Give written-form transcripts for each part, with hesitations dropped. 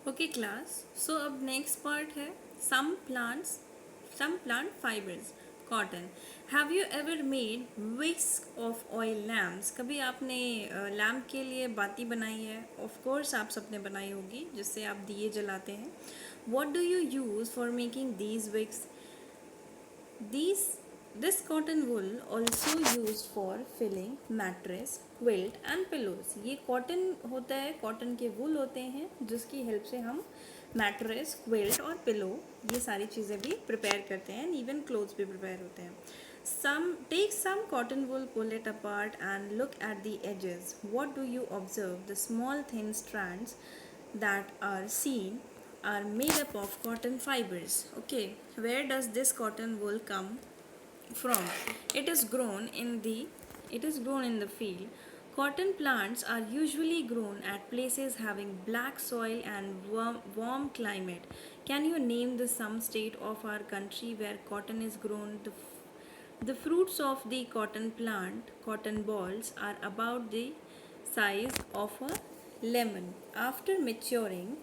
Okay class, so अब next part है some plant fibers, cotton. Have you ever made whisk of oil lamps? कभी आपने lamp के लिए बाती बनाई है? Of course आप सबने बनाई होगी जिससे आप दिए जलाते हैं. What do you use for making these wicks? These this cotton wool also used for filling mattress, quilt and pillows. ये cotton होता है, cotton के wool होते हैं जिसकी help से हम mattress, quilt और pillow ये सारी चीज़ें भी prepare करते हैं and even clothes भी prepare होते हैं. Take some cotton wool, pull it apart and look at the edges. What do you observe? The small thin strands that are seen are made up of cotton fibers. Okay, where does this cotton wool come from? It is grown in the field. Cotton plants are usually grown at places having black soil and warm climate. Can you name the some state of our country where cotton is grown? The fruits of the cotton plant, cotton balls, are about the size of a lemon. After maturing,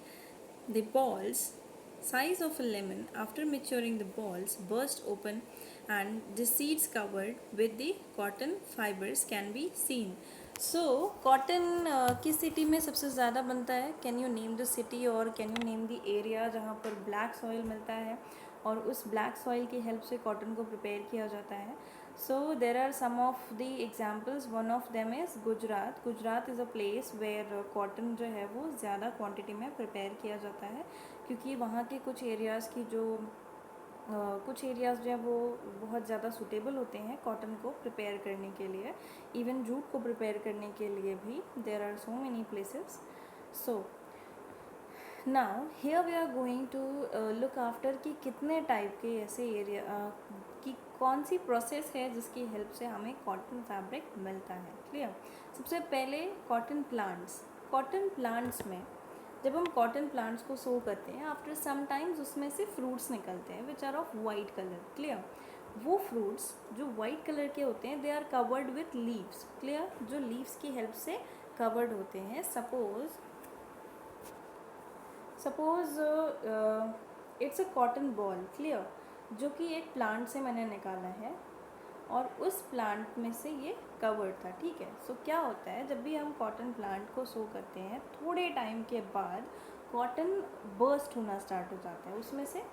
the balls, size of a lemon, after maturing the balls burst open and the seeds covered with the cotton fibers can be seen. So cotton किस city में सबसे ज़्यादा बनता है? Can you name the city और can you name the area जहाँ पर black soil मिलता है और उस ब्लैक सॉइल की हेल्प से कॉटन को प्रिपेयर किया जाता है. So there are some of the examples. One of them is Gujarat. Gujarat is a place where cotton जो है वो ज़्यादा क्वांटिटी में प्रिपेयर किया जाता है क्योंकि वहाँ के कुछ एरियाज़ की जो कुछ एरियाज़ जो है वो बहुत ज़्यादा सूटेबल होते हैं कॉटन को प्रिपेयर करने के लिए. इवन जूट को प्रिपेयर करने के लिए भी there are so many places. So now here we are going to look after कि कितने टाइप के ऐसे एरिया कि कौन सी प्रोसेस है जिसकी हेल्प से हमें कॉटन फैब्रिक मिलता है. क्लियर. सबसे पहले कॉटन प्लांट्स. कॉटन प्लांट्स में जब हम कॉटन प्लांट्स को सो करते हैं आफ्टर सम टाइम्स उसमें से फ्रूट्स निकलते हैं which are of white colour. Clear. वो फ्रूट्स जो वाइट कलर के होते हैं they are covered with leaves. Clear. जो लीव्स की हेल्प से कवर्ड होते हैं. Suppose it's a cotton ball. Clear. जो कि एक प्लांट से मैंने निकाला है और उस प्लांट में से ये कवर्ड था. ठीक है. सो क्या होता है जब भी हम कॉटन प्लांट को सो करते हैं थोड़े टाइम के बाद कॉटन बर्स्ट होना स्टार्ट हो जाता है. उसमें से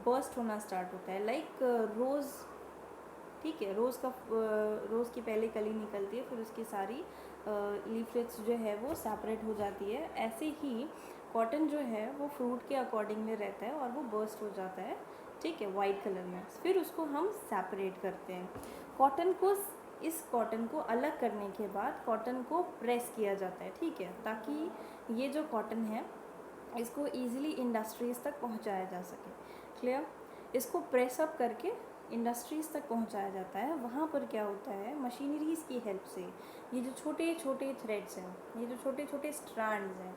बर्स्ट होना स्टार्ट होता है लाइक रोज़. ठीक है. रोज़ की पहले कली निकलती है फिर उसकी सारी लीफलेट्स जो है वो सेपरेट हो जाती है. ऐसे ही कॉटन जो है वो फ्रूट के अकॉर्डिंगली रहता है और वो बर्स्ट हो जाता है. ठीक है. वाइट कलर में फिर उसको हम सेपरेट करते हैं. इस कॉटन को अलग करने के बाद कॉटन को प्रेस किया जाता है. ठीक है. ताकि ये जो कॉटन है इसको ईज़िली इंडस्ट्रीज़ तक पहुंचाया जा सके. क्लियर. इसको प्रेस अप करके इंडस्ट्रीज़ तक पहुंचाया जाता है. वहाँ पर क्या होता है मशीनरीज़ की हेल्प से ये जो छोटे छोटे थ्रेड्स हैं, ये जो छोटे छोटे स्ट्रैंड्स हैं,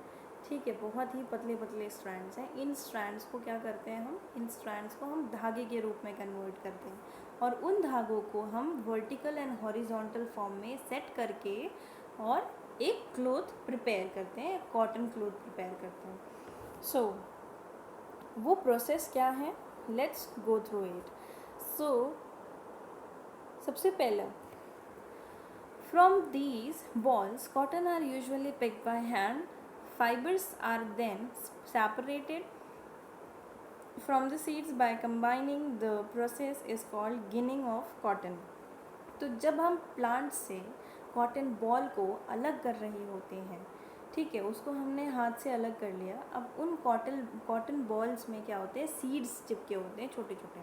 ठीक है, बहुत ही पतले पतले स्ट्रैंड्स हैं. इन स्ट्रैंड्स को क्या करते हैं इन स्ट्रैंड्स को हम धागे के रूप में कन्वर्ट करते हैं और उन धागों को हम वर्टिकल एंड हॉरिजॉन्टल फॉर्म में सेट करके और एक क्लॉथ प्रिपेयर करते हैं. कॉटन क्लॉथ प्रिपेयर करते हैं. सो वो प्रोसेस क्या है? Let's go through it. So सबसे पहला from these balls cotton are usually picked by hand. Fibers are then separated from the seeds by combining. The process is called ginning of cotton. तो जब हम plant से cotton ball को अलग कर रहे होते हैं, ठीक है, उसको हमने हाथ से अलग कर लिया. अब उन कॉटन बॉल्स में क्या होते हैं सीड्स चिपके होते हैं छोटे छोटे.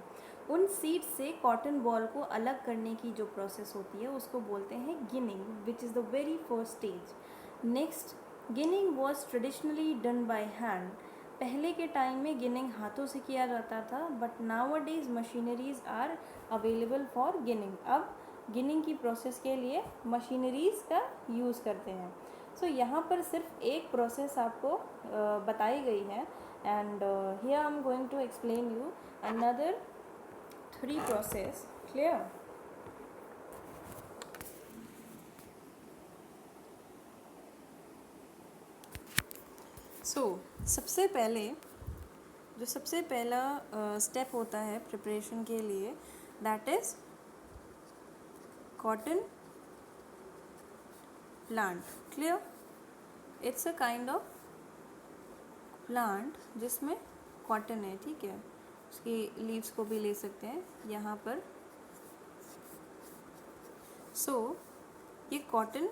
उन सीड्स से कॉटन बॉल को अलग करने की जो प्रोसेस होती है उसको बोलते हैं ginning which is the very first stage. Next ginning was traditionally done by hand. पहले के टाइम में गिनिंग हाथों से किया जाता था but nowadays machineries are available for ginning. अब गिनिंग की प्रोसेस के लिए मशीनरीज़ का यूज़ करते हैं. सो यहाँ पर सिर्फ एक प्रोसेस आपको बताई गई है and here I am going to explain you another 3 process. Clear. So सबसे पहले जो सबसे पहला स्टेप होता है प्रिपरेशन के लिए, that is cotton plant. Clear? It's a kind of plant जिसमें कॉटन है. ठीक है, उसकी लीव्स को भी ले सकते हैं यहाँ पर. सो ये कॉटन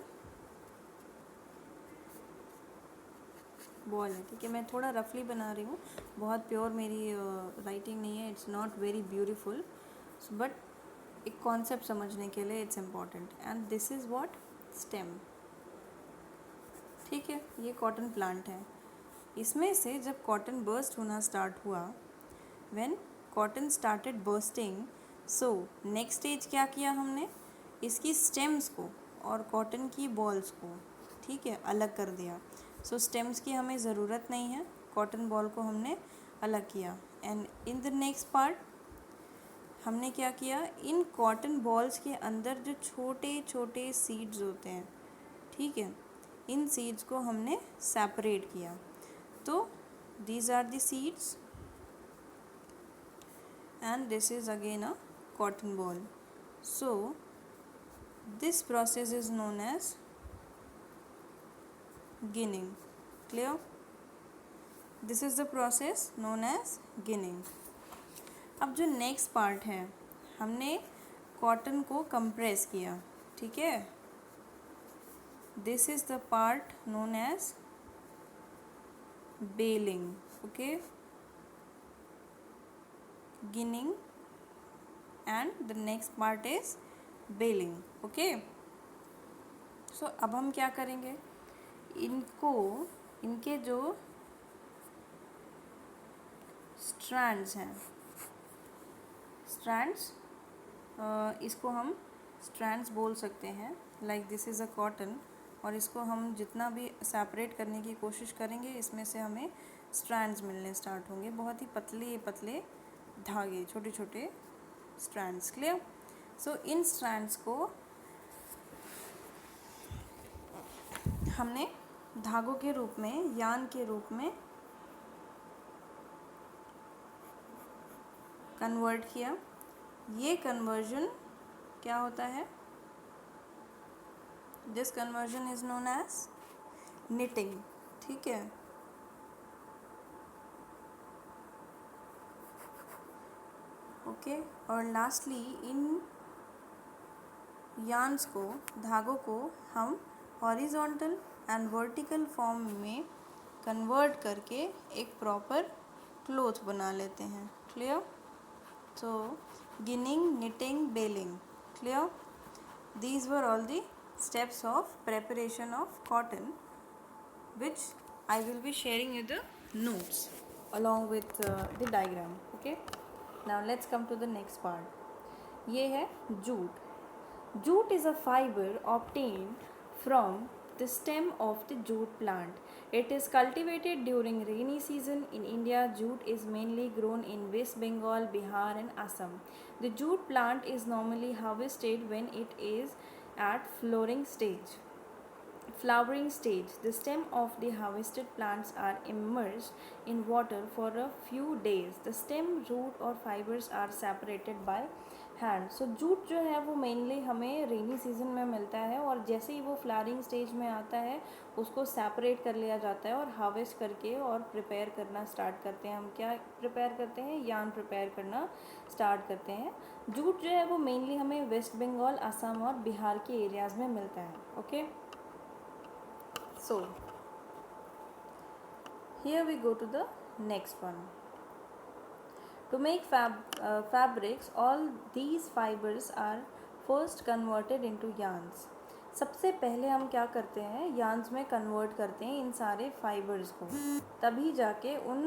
बॉल है. ठीक है, मैं थोड़ा रफली बना रही हूँ, बहुत प्योर मेरी राइटिंग नहीं है. It's not very beautiful, but एक कॉन्सेप्ट समझने के लिए it's important. And this is what? Stem. ठीक है, ये कॉटन प्लांट है. इसमें से जब कॉटन बर्स्ट होना स्टार्ट हुआ, when cotton started bursting, so next stage क्या किया हमने? इसकी स्टेम्स को और कॉटन की बॉल्स को, ठीक है, अलग कर दिया. सो स्टेम्स की हमें ज़रूरत नहीं है, कॉटन बॉल को हमने अलग किया. And in the next part हमने क्या किया? इन कॉटन बॉल्स के अंदर जो छोटे छोटे सीड्स होते हैं, ठीक है, इन सीड्स को हमने सेपरेट किया. तो these are the seeds and this is again a cotton ball. So this process is known as ginning. Clear? This is the process known as ginning. अब जो नेक्स्ट पार्ट है, हमने कॉटन को compress किया. ठीक है, this is the part known as baling. Okay, ginning and the next part is baling. okay, so अब हम क्या करेंगे? इनको, इनके जो स्ट्रैंड्स हैं, स्ट्रैंड्स, इसको हम स्ट्रैंड्स बोल सकते हैं. Like this is a cotton, और इसको हम जितना भी सेपरेट करने की कोशिश करेंगे, इसमें से हमें स्ट्रैंड्स मिलने स्टार्ट होंगे. बहुत ही पतले पतले धागे, छोटे छोटे स्ट्रैंड्स. क्लियर? सो इन स्ट्रैंड्स को हमने धागों के रूप में, यान के रूप में कन्वर्ट किया. ये कन्वर्जन क्या होता है? This conversion is known as knitting. ठीक है, ओके. और लास्टली इन यार्न्स को, धागों को हम हॉरिजॉन्टल एंड वर्टिकल फॉर्म में कन्वर्ट करके एक प्रॉपर क्लोथ बना लेते हैं. Clear? So ginning, knitting, baling. Clear? These were all the steps of preparation of cotton, which I will be sharing you the notes along with the diagram. Okay, now let's come to the next part. ये है jute. Jute is a fiber obtained from the stem of the jute plant. It is cultivated during rainy season. In India, jute is mainly grown in West Bengal, Bihar and Assam. The jute plant is normally harvested when it is at flowering stage. The stem of the harvested plants are immersed in water for a few days. The stem, root और fibers are separated by hand. So jute जो है वो mainly हमें rainy season में मिलता है, और जैसे ही वो फ्लावरिंग स्टेज में आता है उसको सेपरेट कर लिया जाता है और हार्वेस्ट करके और प्रिपेयर करना स्टार्ट करते हैं. हम क्या प्रिपेयर करते हैं? यार्न प्रिपेयर करना स्टार्ट करते हैं. जूट जो है वो मेनली हमें वेस्ट बंगाल, असम और बिहार के एरियाज़ में मिलता है. Okay, so here we go to the next one. To make fabrics, all these fibers are first converted into yarns. सबसे पहले हम क्या करते हैं? यार्न्स में कन्वर्ट करते हैं इन सारे फाइबर्स को, तभी जाके उन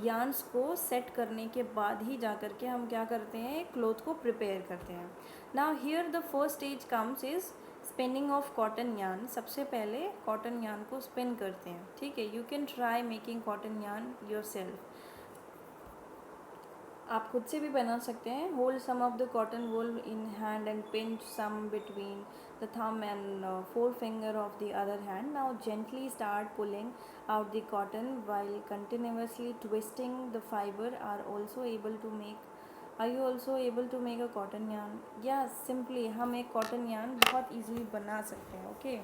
यार्न्स को सेट करने के बाद ही जा कर के हम क्या करते हैं? क्लोथ को प्रिपेयर करते हैं. Now here the first stage comes is spinning of cotton yarn. सबसे पहले कॉटन यार्न को स्पिन करते हैं. ठीक है, you can try making cotton yarn yourself. आप खुद से भी बना सकते हैं. Hold some of the cotton wool in hand and pinch some between the thumb and forefinger of the other hand. Now gently start pulling out the cotton while continuously twisting the fiber. Are you also able to make a cotton yarn? Yes, simply हम एक cotton yarn बहुत easily बना सकते हैं. Okay,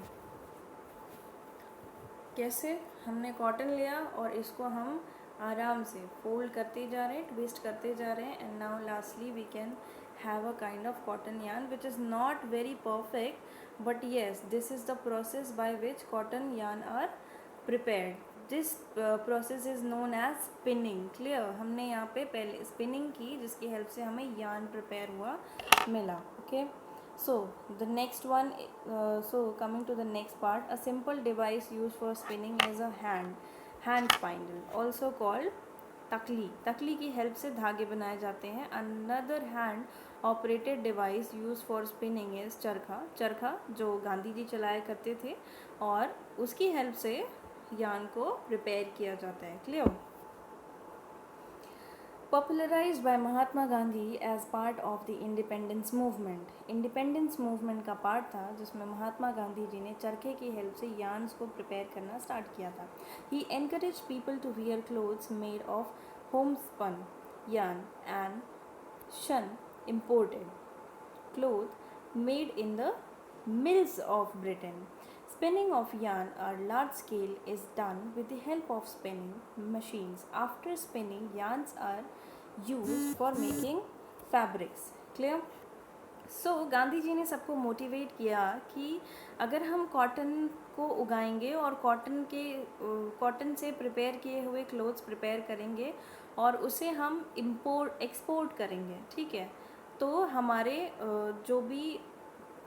कैसे? हमने cotton लिया और इसको हम आराम से फोल्ड करते जा रहे हैं, ट्विस्ट करते जा रहे हैं, and now lastly we can have a kind of cotton yarn which is not very perfect, but yes, this is the process by which cotton yarn are prepared. This process is known as spinning. clear? हमने यहाँ पे पहले spinning की, जिसकी help से हमें yarn prepare हुआ मिला. Okay, so the next one, so coming to the next part, a simple device used for spinning is a hand spindle, also called तकली. तकली की हेल्प से धागे बनाए जाते हैं. Another hand operated device used for spinning is चरखा जो गांधी जी चलाया करते थे, और उसकी हेल्प से यार्न को प्रिपेयर किया जाता है. Clear? Popularized by Mahatma Gandhi as part of the independence movement. Independence movement का पार्ट था जिसमें महात्मा गांधी जी ने चरखे की हेल्प से यार्न्स को प्रिपेयर करना स्टार्ट किया था. He encourage people to wear clothes made of homespun yarn and shun imported cloth made in the mills of Britain. Spinning of yarn at large scale is done with the help of spinning machines. After spinning, yarns are used for making fabrics. Clear? सो गांधी जी ने सबको motivate किया कि अगर हम cotton को उगाएंगे और cotton से prepare किए हुए क्लोथ्स प्रिपेयर करेंगे और उसे हम एक्सपोर्ट करेंगे, ठीक है, तो हमारे जो भी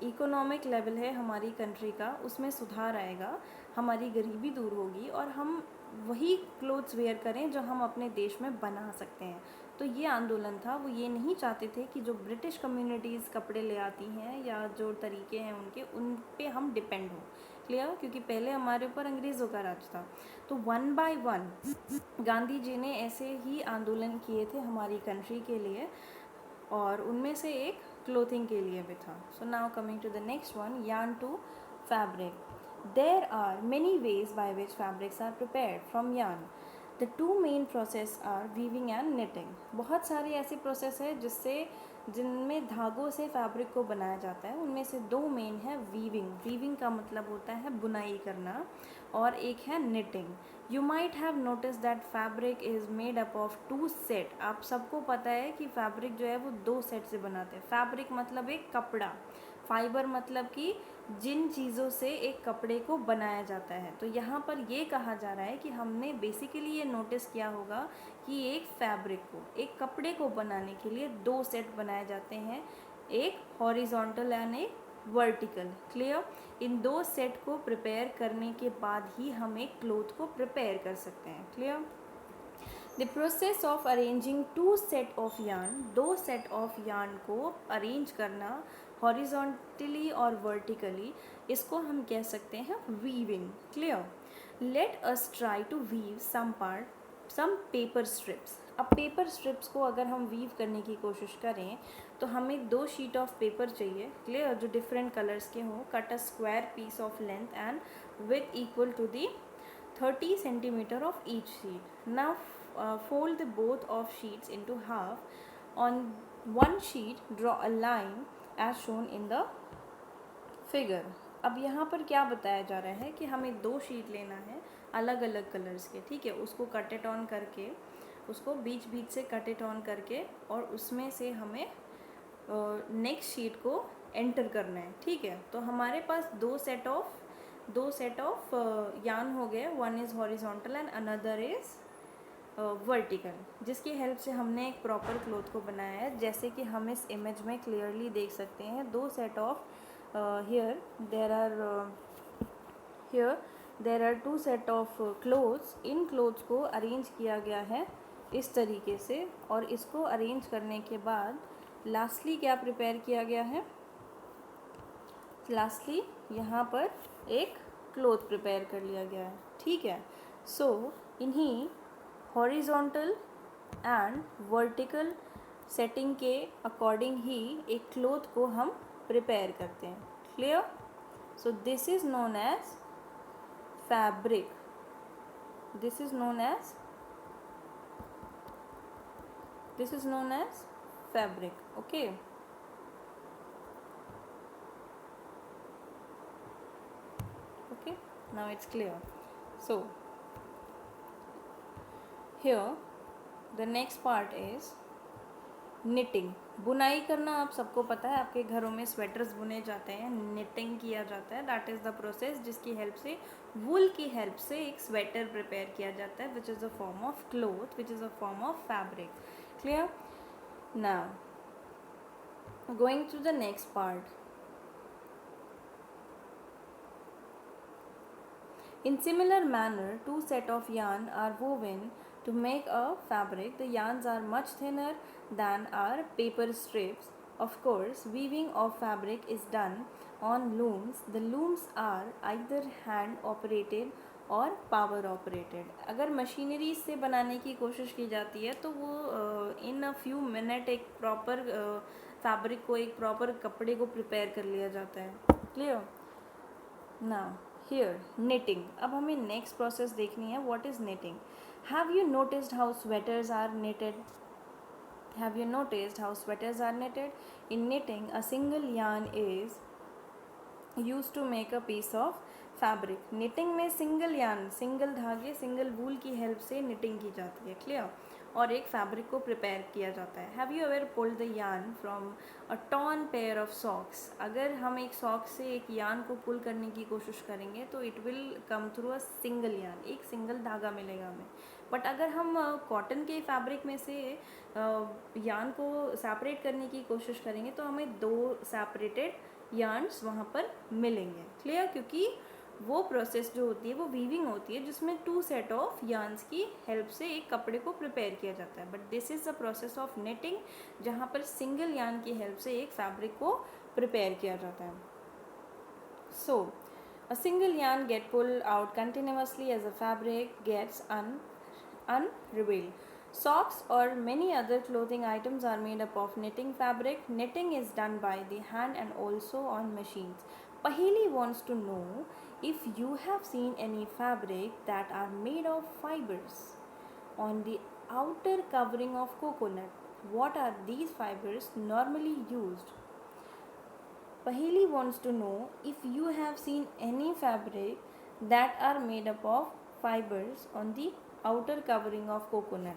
इकोनॉमिक लेवल है हमारी कंट्री का, उसमें सुधार आएगा, हमारी गरीबी दूर होगी और हम वही क्लोथ्स वेयर करें जो हम अपने देश में बना सकते हैं. तो ये आंदोलन था. वो ये नहीं चाहते थे कि जो ब्रिटिश कम्युनिटीज़ कपड़े ले आती हैं या जो तरीके हैं उन पे हम डिपेंड हों. क्लियर? क्योंकि पहले हमारे ऊपर अंग्रेज़ों का राज था. तो 1 बाय 1 गांधी जी ने ऐसे ही आंदोलन किए थे हमारी कंट्री के लिए, और उनमें से एक क्लोथिंग के लिए भी था. So now coming to the next one, yarn to fabric. There are many ways by which fabrics are prepared from yarn. The two main process are weaving and knitting. बहुत सारे ऐसे प्रोसेस है जिनमें धागों से फैब्रिक को बनाया जाता है. उनमें से दो मेन है वीविंग. वीविंग का मतलब होता है बुनाई करना, और एक है knitting. You might have notice that fabric is made up of 2 set. आप सबको पता है कि फैब्रिक जो है वो 2 सेट से बनाते हैं. फैब्रिक मतलब एक कपड़ा, फाइबर मतलब कि जिन चीज़ों से एक कपड़े को बनाया जाता है. तो यहाँ पर ये कहा जा रहा है कि हमने बेसिकली ये नोटिस किया होगा कि एक फैब्रिक को, एक कपड़े को बनाने के लिए 2 सेट बनाए जाते हैं, एक हॉरिजॉन्टल एंड एक वर्टिकल. क्लियर? इन 2 सेट को प्रिपेयर करने के बाद ही हम एक क्लोथ को प्रिपेयर कर सकते हैं. Clear? The process of arranging 2 set of yarn. 2 set of yarn को अरेंज करना हॉरिजॉन्टली और वर्टिकली, इसको हम कह सकते हैं weaving. Clear? Let us try to weave some paper strips. अब पेपर स्ट्रिप्स को अगर हम वीव करने की कोशिश करें तो हमें 2 शीट ऑफ पेपर चाहिए. क्लियर? जो डिफरेंट कलर्स के हों. Cut a square piece of length and width equal to the 30 centimeter of each sheet. Now fold the both of sheets into half. On one sheet draw a line as shown in the figure. अब यहाँ पर क्या बताया जा रहा है कि हमें 2 शीट लेना है अलग अलग कलर्स के, ठीक है. उसको कट इट ऑन करके, उसको बीच बीच से कट इट ऑन करके, और उसमें से हमें नेक्स्ट शीट को एंटर करना है, ठीक है. तो हमारे पास दो सेट ऑफ यार्न हो गए. One is horizontal and another is vertical, जिसकी हेल्प से हमने एक प्रॉपर क्लोथ को बनाया है, जैसे कि हम इस इमेज में क्लियरली देख सकते हैं. 2 set of here there are 2 set of clothes. इन क्लोथ्स को अरेंज किया गया है इस तरीके से, और इसको अरेंज करने के बाद लास्टली क्या प्रिपेयर किया गया है? लास्टली यहाँ पर एक क्लोथ प्रिपेयर कर लिया गया है, ठीक है. सो इन्हीं हॉरिजॉन्टल एंड वर्टिकल सेटिंग के अकॉर्डिंग ही एक क्लोथ को हम प्रिपेयर करते हैं. Clear? So this is known as fabric. this is known as this is known as fabric. Okay. Okay, now it's clear. So here the next part is knitting. बुनाई करना आप सबको पता है, आपके घरों में स्वेटर्स बुने जाते हैं, निटिंग किया जाता है. दैट इज़ द प्रोसेस जिसकी हेल्प से, वूल की हेल्प से एक स्वेटर प्रिपेयर किया जाता है, which is a form of cloth, which is a form of fabric. Clear? Now going to the next part. In similar manner, two set of yarn are woven to make a fabric. The yarns are much thinner than our paper strips. Of course, weaving of fabric is done on looms. The looms are either hand operated और power operated. अगर machinery से बनाने की कोशिश की जाती है तो वो इन अ फ्यू मिनट एक प्रॉपर फैब्रिक को, एक प्रॉपर कपड़े को प्रिपेयर कर लिया जाता है. क्लियर? Now here knitting. अब हमें नेक्स्ट प्रोसेस देखनी है. What is knitting? Have you noticed how sweaters are knitted? Have you noticed how sweaters are knitted? In knitting, a single yarn is used to make a piece of fabric. knitting में single yarn, single धागे, single वूल की help से knitting की जाती है. Clear? और एक fabric को प्रिपेयर किया जाता है. Have you ever pulled the yarn from a torn pair of socks? अगर हम एक सॉक्स से एक यार्न को पुल करने की कोशिश करेंगे तो it will come through a single yarn, एक सिंगल धागा मिलेगा हमें. बट अगर हम कॉटन के फैब्रिक में से यार्न को सेपरेट करने की कोशिश करेंगे तो हमें दो सेपरेटेड यार्न्स वहाँ पर मिलेंगे. क्लियर? क्योंकि वो प्रोसेस जो होती है वो वीविंग होती है, जिसमें टू सेट ऑफ यार्न्स की हेल्प से एक कपड़े को प्रिपेयर किया जाता है. But this is the process of netting, जहाँ पर सिंगल यार्न की हेल्प से एक फैब्रिक को प्रिपेयर किया जाता है. सो a single yarn get pulled out continuously as the fabric gets unrevealed. Socks or many other clothing items are made up of knitting fabric. Knitting is done by the hand and also on machines. Paheli wants to know if you have seen any fabric that are made of fibers on the outer covering of coconut. What are these fibers normally used? Paheli wants to know if you have seen any fabric that are made up of fibers on the outer covering of coconut.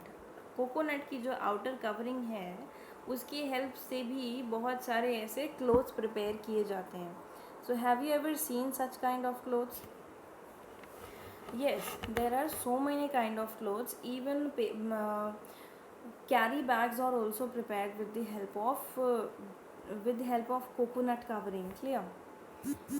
Coconut की जो outer covering है उसकी help से भी बहुत सारे ऐसे clothes prepare किए जाते हैं. So have you ever seen such kind of clothes? Yes, there are so many kind of clothes. Even carry bags are also prepared with the help of coconut covering. Clear?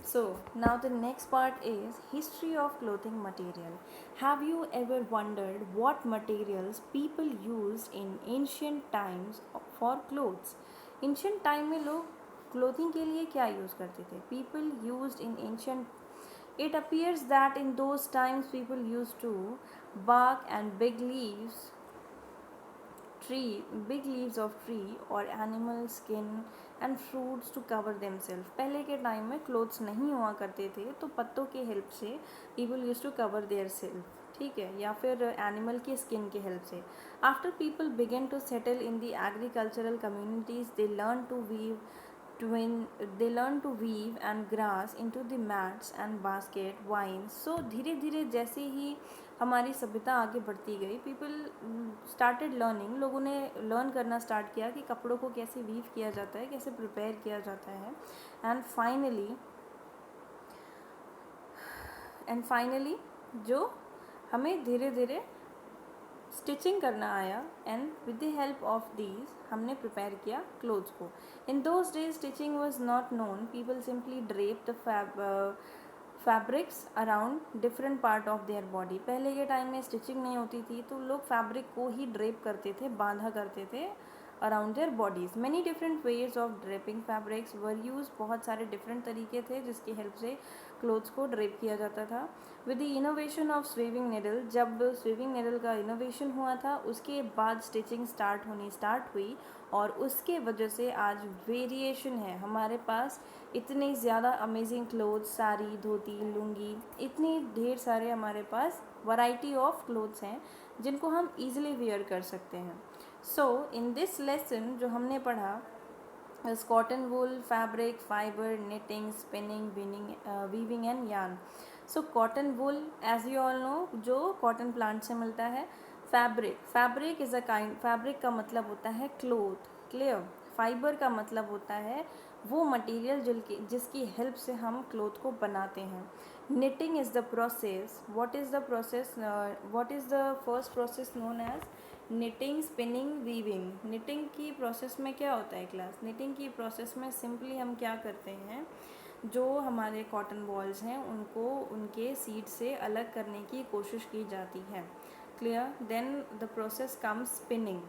So now the next part is history of clothing material. Have you ever wondered what materials people used in ancient times for clothes? Ancient time में लोग clothing के लिए क्या use करते थे? People used in ancient. It appears that in those times people used to bark and big leaves of tree or animal skin and fruits to cover themselves. पहले के time में क्लोथ्स नहीं हुआ करते थे तो पत्तों के हेल्प से people used to cover their self. ठीक है? या फिर एनिमल की स्किन की हेल्प से. After people began to settle in the agricultural communities, they learned to weave and grass into the mats and basket vines. So धीरे धीरे जैसे ही हमारी सभ्यता आगे बढ़ती गई, पीपल स्टार्टेड लर्निंग, लोगों ने लर्न करना स्टार्ट किया कि कपड़ों को कैसे वीव किया जाता है, कैसे प्रिपेयर किया जाता है. एंड फाइनली जो हमें धीरे धीरे स्टिचिंग करना आया, and with the help of these हमने प्रिपेयर किया क्लोथ्स को. In those days stitching was not known. People simply drape the fabrics around different part of their body. पहले के टाइम में स्टिचिंग नहीं होती थी तो लोग फैब्रिक को ही ड्रेप करते थे, बांधा करते थे around their bodies. Many different ways of draping fabrics were use. बहुत सारे डिफरेंट तरीके थे जिसकी हेल्प से क्लोथ्स को ड्रेप किया जाता था। With the innovation of sewing needle, जब स्वीविंग निडल का इनोवेशन हुआ था उसके बाद स्टिचिंग स्टार्ट हुई और उसके वजह से आज वेरिएशन है हमारे पास। इतनी ज़्यादा अमेजिंग क्लोथ्स, साड़ी, धोती, लुंगी, इतनी ढेर सारे हमारे पास वैरायटी ऑफ क्लोथ्स हैं जिनको हम ईजिली वेयर कर सकते हैं। सो इन दिस लेसन जो हमने पढ़ा is cotton wool, fabric, fiber, knitting, spinning, weaving and yarn. So cotton wool, as you all know, जो cotton plant से मिलता है. fabric is a kind, fabric का मतलब होता है cloth, clear. फाइबर का मतलब होता है वो मटेरियल जिसकी हेल्प से हम क्लोथ को बनाते हैं. knitting is the process. what is the process, what is the first process known as knitting, spinning, weaving. Knitting की प्रोसेस में क्या होता है क्लास? निटिंग की प्रोसेस में सिंपली हम क्या करते हैं, जो हमारे कॉटन बॉल्स हैं उनको उनके सीड से अलग करने की कोशिश की जाती है. Clear? Then the process comes spinning.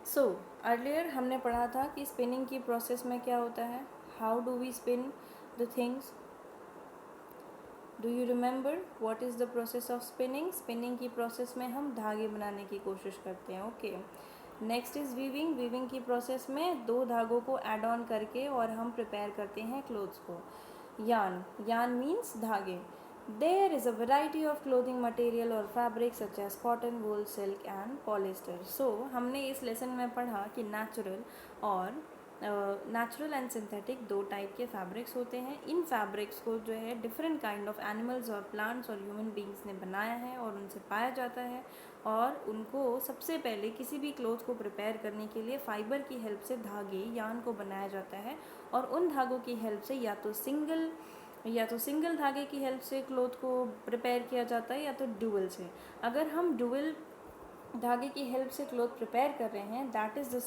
So earlier हमने पढ़ा था कि स्पिनिंग की प्रोसेस में क्या होता है. How do we spin the things? Do you remember what is the process of spinning? Spinning की प्रोसेस में हम धागे बनाने की कोशिश करते हैं. Okay. Next is weaving. Weaving की प्रोसेस में 2 धागों को ऐड ऑन करके और हम प्रिपेयर करते हैं क्लोथ्स को. यार्न मीन्स धागे. There is a variety of clothing material और fabric such as cotton, wool, silk and polyester. So हमने इस लेसन में पढ़ा कि नेचुरल एंड सिंथेटिक 2 टाइप के फैब्रिक्स होते हैं. इन फैब्रिक्स को जो है डिफरेंट काइंड ऑफ एनिमल्स और प्लांट्स और ह्यूमन बींग्स ने बनाया है और उनसे पाया जाता है. और उनको सबसे पहले किसी भी क्लोथ को प्रिपेयर करने के लिए फाइबर की हेल्प से धागे यार्न को बनाया जाता है. और उन धागों की हेल्प से या तो सिंगल धागे की हेल्प से क्लोथ को प्रिपेयर किया जाता है या तो डुअल से. अगर हम डुअल धागे की हेल्प से क्लोथ प्रिपेयर कर रहे हैं, that is the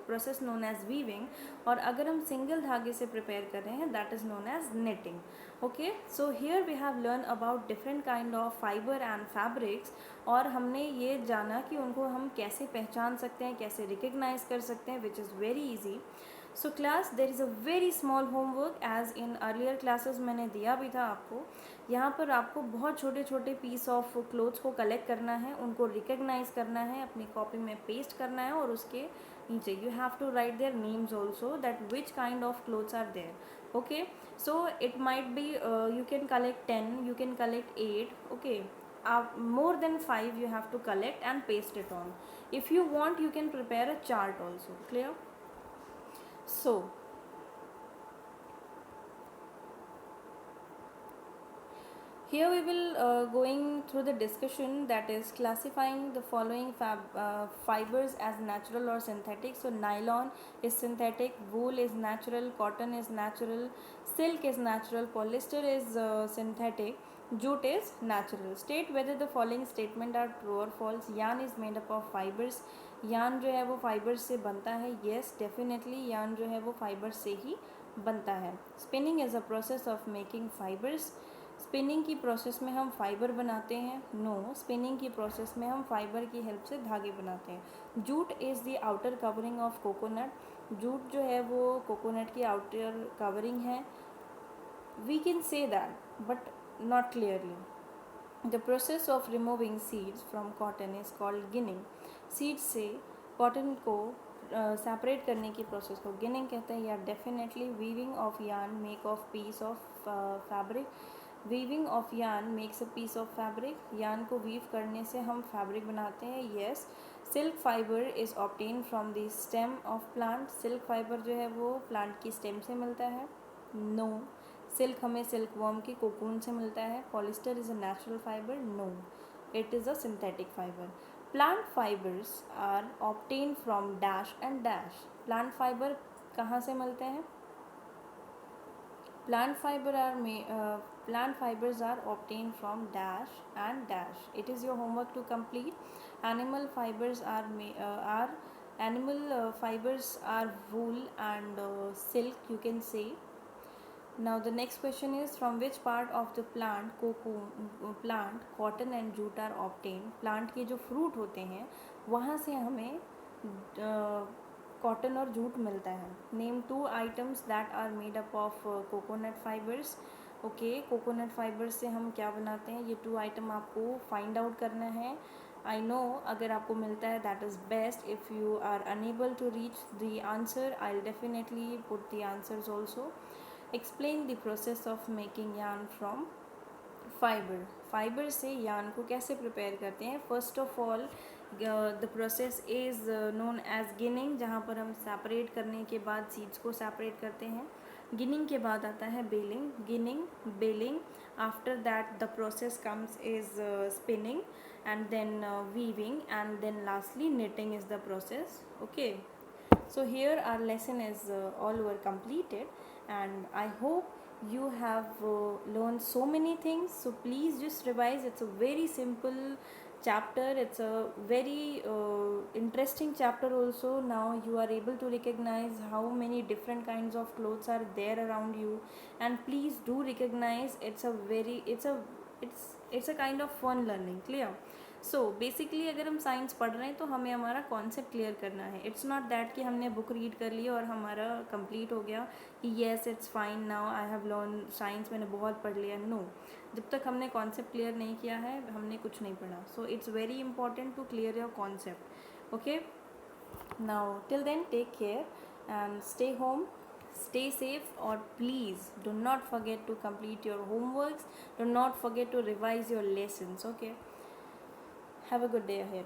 process known as weaving. और अगर हम सिंगल धागे से प्रिपेयर कर रहे हैं, that is known as knitting. Okay. So here we have learn about different kind of fibre and fabrics. और हमने ये जाना कि उनको हम कैसे पहचान सकते हैं, कैसे रिकग्नाइज कर सकते हैं, which is very easy. So class, there is a very small homework as in earlier classes मैंने दिया भी था आपको. यहाँ पर आपको बहुत छोटे छोटे पीस ऑफ क्लोथ्स को कलेक्ट करना है, उनको रिकग्नाइज करना है, अपनी कॉपी में पेस्ट करना है और उसके नीचे you have to write their names also, that which kind of clothes are there. Okay. So it might be you can collect 10, you can collect 8. Okay. More than 5 you have to collect and paste it on. If you want, you can prepare a chart also. Clear? So here we will going through the discussion, that is classifying the following fibers as natural or synthetic. So nylon is synthetic, wool is natural, cotton is natural, silk is natural, polyester is synthetic, jute is natural. State whether the following statement are true or false. Yarn is made up of fibers. Yarn जो है वो fibre से बनता है. Yes, definitely yarn जो है वो fibre से ही बनता है. Spinning is a process of making fibres. Spinning की प्रोसेस में हम फाइबर बनाते हैं. नो, स्पिनिंग की प्रोसेस में हम फाइबर की हेल्प से धागे बनाते हैं. Jute is the outer covering of coconut. Jute जो है वो कोकोनट की आउटर कवरिंग है. We can say that but not clearly. The process of removing seeds from cotton is called ginning. Seeds से कॉटन को सेपरेट करने की process को गिनिंग कहते हैं. या definitely weaving of yarn make of piece of fabric. Weaving of yarn makes a piece of fabric. Yarn को weave करने से हम फैब्रिक बनाते हैं. Yes. Silk fibre is obtain from the stem of plant. Silk fibre जो है वो plant की स्टेम से मिलता है. नो. सिल्क हमें सिल्क वर्म की कोकून से मिलता है. Polyester is a natural fibre. No, it is a synthetic fibre. Plant fibres are obtain from dash and dash. Plant fibre कहाँ से मिलते हैं? Plant fibers are obtained from dash and dash. It is your homework to complete. Animal fibers are wool and silk, you can say. Now the next question is, from which part of the plant cotton and jute are obtained. Plant के जो fruit होते हैं वहाँ से हमें cotton और jute मिलता है. Name 2 items that are made up of coconut fibres. Okay, coconut fibre से हम क्या बनाते हैं, ये 2 आइटम आपको फाइंड आउट करना है. आई नो अगर आपको मिलता है that is best. If you are unable to reach the answer, I will definitely put the answers also. Explain the process of making yarn from fibre. Fibre से yarn को कैसे prepare करते हैं. First of all the process is known as ginning, जहाँ पर हम separate करने के बाद सीड्स को सेपरेट करते हैं. गिनिंग के बाद आता है baling. Ginning, baling, after that the process comes is spinning and then weaving, and then lastly knitting is the process. Okay, so here our lesson is all over completed, and I hope you have learned so many things. So please just revise. It's a very simple chapter. It's a very interesting chapter also. Now you are able to recognize how many different kinds of clothes are there around you, and please do recognize it's a kind of fun learning. Clear? So basically अगर हम science पढ़ रहे हैं तो हमें हमारा concept clear करना है. इट्स नॉट दैट कि हमने बुक रीड कर ली और हमारा कंप्लीट हो गया कि yes it's fine now I have learn science, मैंने बहुत पढ़ लिया. नो, जब तक हमने कॉन्सेप्ट क्लियर नहीं किया है हमने कुछ नहीं पढ़ा. So it's very important to clear your concept. Okay, now till then take care and stay home, stay safe, or please do not forget to complete your homeworks, do not forget to revise your lessons. Okay, have a good day ahead.